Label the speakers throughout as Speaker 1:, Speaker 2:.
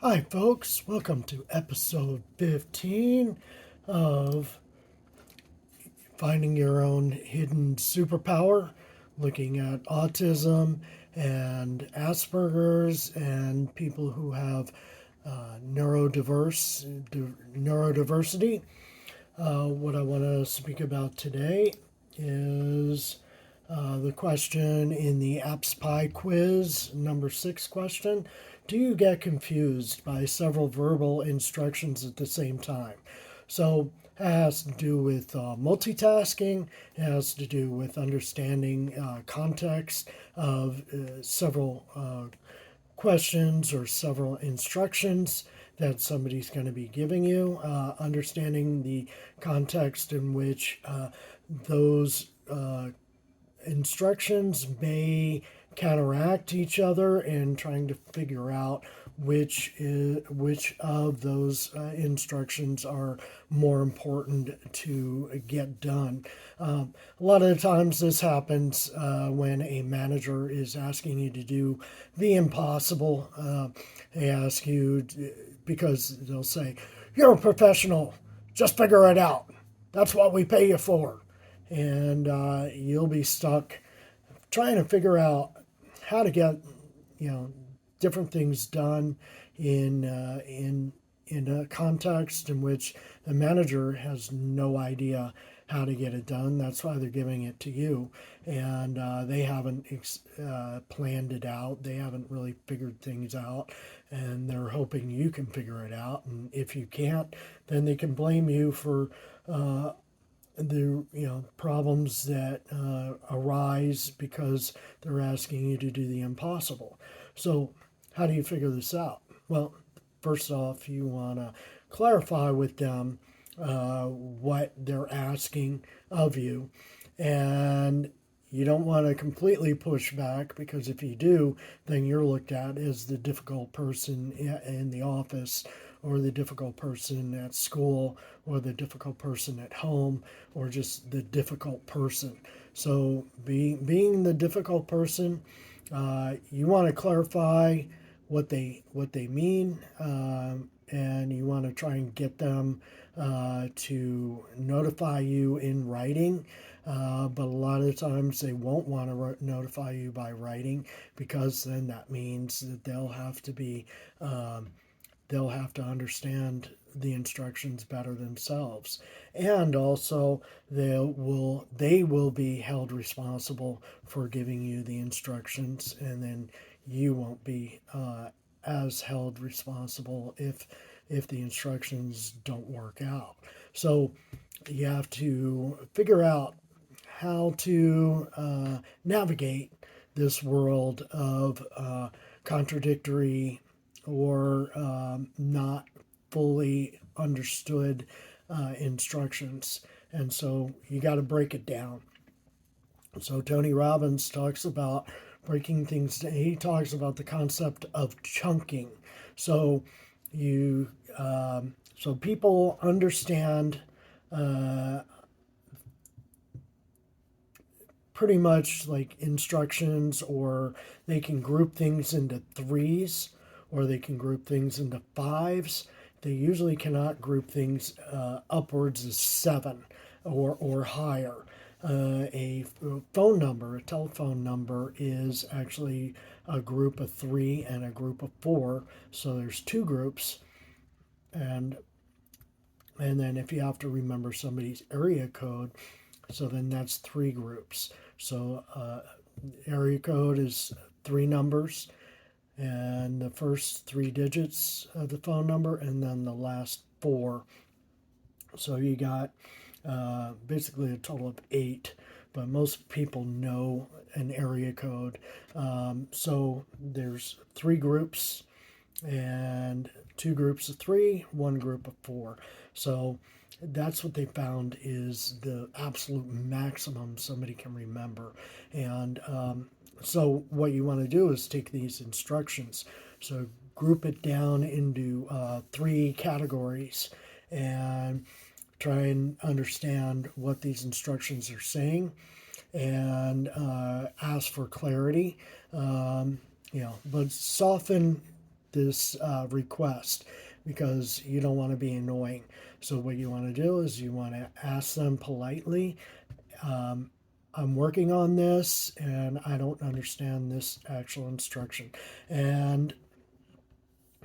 Speaker 1: Hi, folks. Welcome to episode 15 of Finding Your Own Hidden Superpower, looking at autism and Asperger's and people who have neurodiversity. What I want to speak about today is the question in the Apps Pie quiz, number 6 question. Do you get confused by several verbal instructions at the same time? So it has to do with multitasking. It has to do with understanding context of several questions or several instructions that somebody's going to be giving you, understanding the context in which those instructions may counteract each other, and trying to figure out which of those instructions are more important to get done. A lot of the times this happens when a manager is asking you to do the impossible. They ask you because they'll say, "You're a professional, just figure it out. That's what we pay you for." And you'll be stuck trying to figure out how to get different things done in a context in which the manager has no idea how to get it done. That's why they're giving it to you, and they haven't planned it out. They haven't really figured things out, and they're hoping you can figure it out. And if you can't, then they can blame you for the problems that arise because they're asking you to do the impossible. So how do you figure this out? Well, first off, you want to clarify with them what they're asking of you, and you don't want to completely push back, because if you do, then you're looked at as the difficult person in the office, or the difficult person at school, or the difficult person at home, or just the difficult person. So being the difficult person, you want to clarify what they mean, and you want to try and get them to notify you in writing. But a lot of the times they won't want to notify you by writing, because then that means that they'll have to understand the instructions better themselves, and also they will be held responsible for giving you the instructions, and then you won't be as held responsible if the instructions don't work out. So you have to figure out how to navigate this world of contradictory or not fully understood instructions. And so you got to break it down. So Tony Robbins talks about breaking things down. He talks about the concept of chunking. So you so people understand uh, pretty much like instructions, or they can group things into threes, or they can group things into fives. They usually cannot group things upwards of seven or higher. A phone number, a telephone number, is actually a group of three and a group of four. So there's two groups, and then if you have to remember somebody's area code, so then that's three groups. So area code is three numbers, and the first three digits of the phone number, and then the last four. So you got basically a total of eight, but most people know an area code. So there's three groups, and two groups of three, one group of four. So that's what they found is the absolute maximum somebody can remember. And so what you want to do is take these instructions, so group it down into three categories, and try and understand what these instructions are saying, and ask for clarity. But soften this request because you don't want to be annoying. So what you want to do is you want to ask them politely, um, I'm working on this and I don't understand this actual instruction. And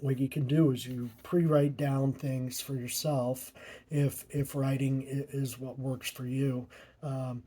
Speaker 1: what you can do is you pre-write down things for yourself if writing is what works for you. Um,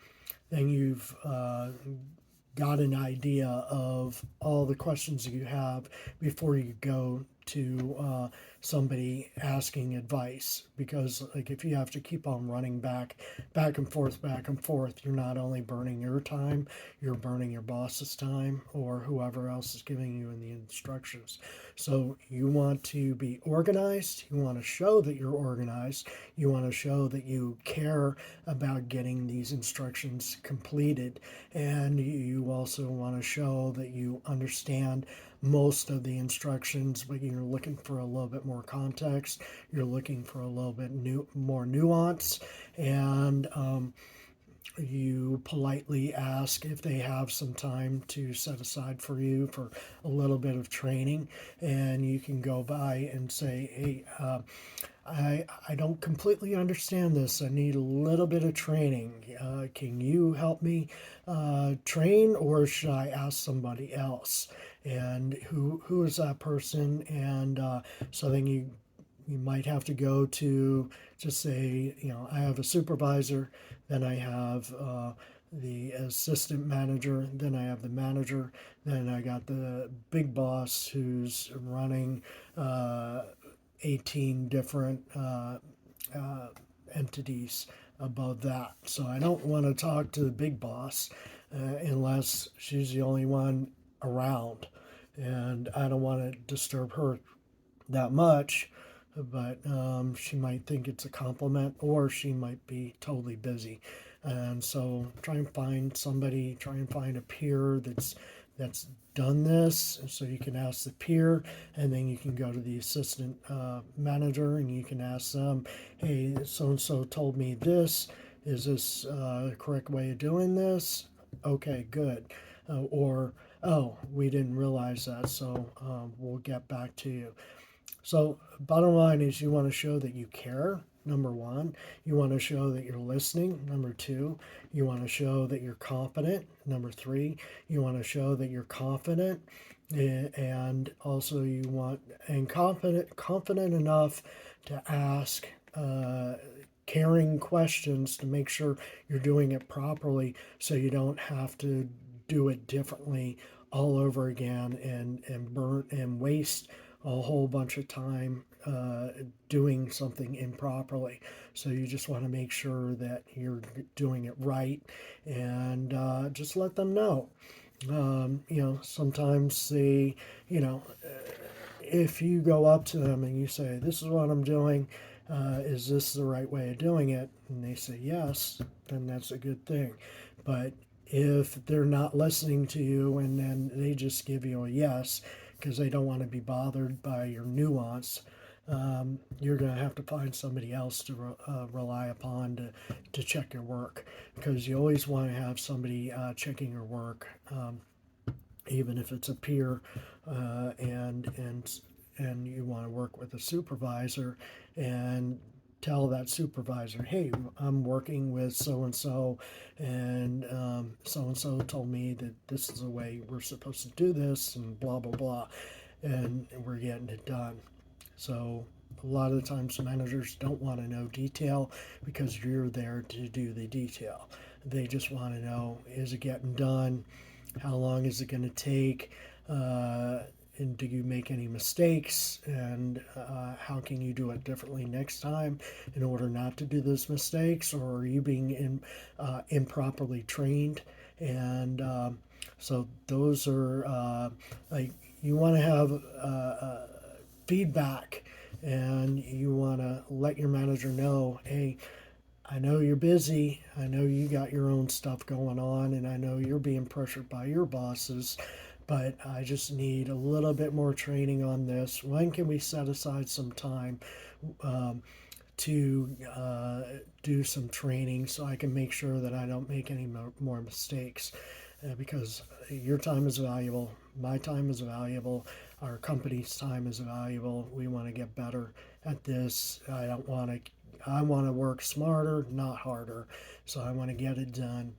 Speaker 1: then you've got an idea of all the questions you have before you go to somebody asking advice, because like if you have to keep on running back and forth, you're not only burning your time, you're burning your boss's time or whoever else is giving you the instructions. So you want to be organized, you want to show that you're organized, you want to show that you care about getting these instructions completed, and you also want to show that you understand most of the instructions, but you're looking for a little bit more context, you're looking for a little bit more nuance, and you politely ask if they have some time to set aside for you for a little bit of training, and you can go by and say, hey, I don't completely understand this. I need a little bit of training. Can you help me train, or should I ask somebody else? And who is that person? And so then you might have to go to just say, I have a supervisor, then I have the assistant manager, then I have the manager, then I got the big boss who's running 18 different entities above that. So I don't want to talk to the big boss unless she's the only one around. And I don't want to disturb her that much, but she might think it's a compliment or she might be totally busy. And so try and find somebody, try and find a peer that's done this, so you can ask the peer, and then you can go to the assistant manager and you can ask them, hey, so and so told me this, is this the correct way of doing this? Okay, good. Or oh, we didn't realize that, so we'll get back to you. So, bottom line is you want to show that you care, number one. You want to show that you're listening, number two. You want to show that you're competent, number three. You want to show that you're confident, and also you want, and confident enough to ask caring questions to make sure you're doing it properly so you don't have to do it differently all over again and burn and waste a whole bunch of time doing something improperly. So you just want to make sure that you're doing it right, and just let them know. Sometimes they, you know, if you go up to them and you say, "This is what I'm doing. Is this the right way of doing it?" and they say yes, then that's a good thing. But if they're not listening to you and then they just give you a yes because they don't want to be bothered by your nuance, you're going to have to find somebody else to rely upon to check your work, because you always want to have somebody checking your work, even if it's a peer, and you want to work with a supervisor and tell that supervisor, hey, I'm working with so and so and so told me that this is the way we're supposed to do this, and blah blah blah, and we're getting it done. So a lot of the times managers don't want to know detail because you're there to do the detail. They just want to know, is it getting done? How long is it going to take? And do you make any mistakes? And how can you do it differently next time in order not to do those mistakes? Or are you being improperly trained? And so those are like, you want to have feedback, and you want to let your manager know, hey, I know you're busy. I know you got your own stuff going on, and I know you're being pressured by your bosses, but I just need a little bit more training on this. When can we set aside some time to do some training so I can make sure that I don't make any more mistakes? Because your time is valuable, my time is valuable. our company's time is valuable. We want to get better at this. I want to work smarter, not harder. So I want to get it done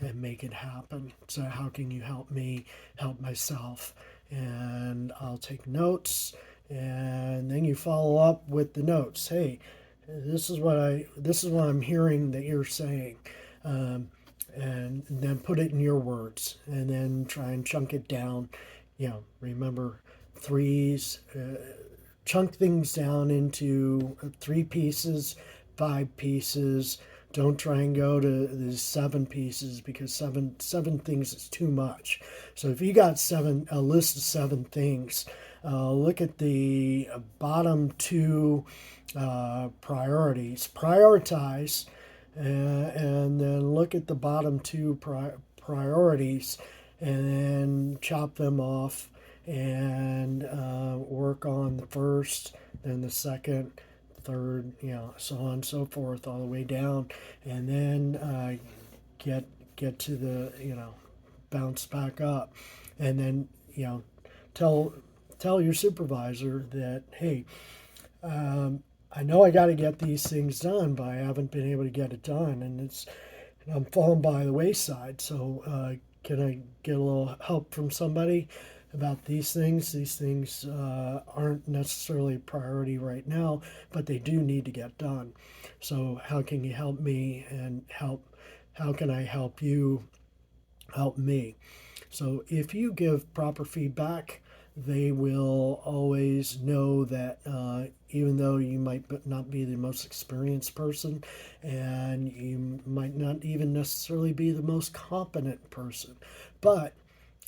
Speaker 1: and make it happen. So how can you help me help myself? And I'll take notes, and then you follow up with the notes. Hey, this is what I'm hearing that you're saying. Um, and then put it in your words, and then try and chunk it down. Remember threes, chunk things down into three pieces, five pieces. Don't try and go to the seven pieces, because seven things is too much. So if you got a list of seven things, look at the bottom two priorities. Prioritize, and then look at the bottom two priorities, and then chop them off, and work on the first, then the second, third, so on and so forth, all the way down, and then get to the, bounce back up, and then tell your supervisor that, hey, I know I got to get these things done, but I haven't been able to get it done, and I'm falling by the wayside. So can I get a little help from somebody about these things? These things aren't necessarily a priority right now, but they do need to get done. So how can you help me, and how can I help you help me? So if you give proper feedback, they will always know that even though you might not be the most experienced person, and you might not even necessarily be the most competent person, but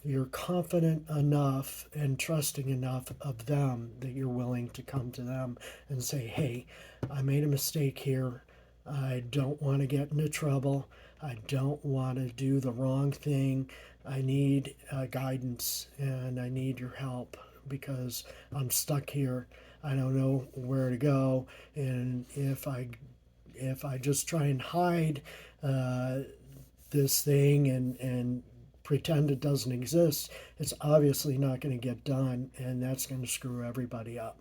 Speaker 1: you're confident enough and trusting enough of them that you're willing to come to them and say, hey, I made a mistake here. I don't want to get into trouble. I don't want to do the wrong thing. I need guidance, and I need your help, because I'm stuck here. I don't know where to go. And if I just try and hide uh, this thing, and pretend it doesn't exist, it's obviously not going to get done, and that's going to screw everybody up.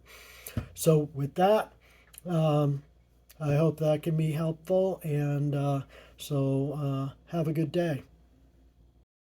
Speaker 1: So with that, um, I hope that can be helpful, and have a good day.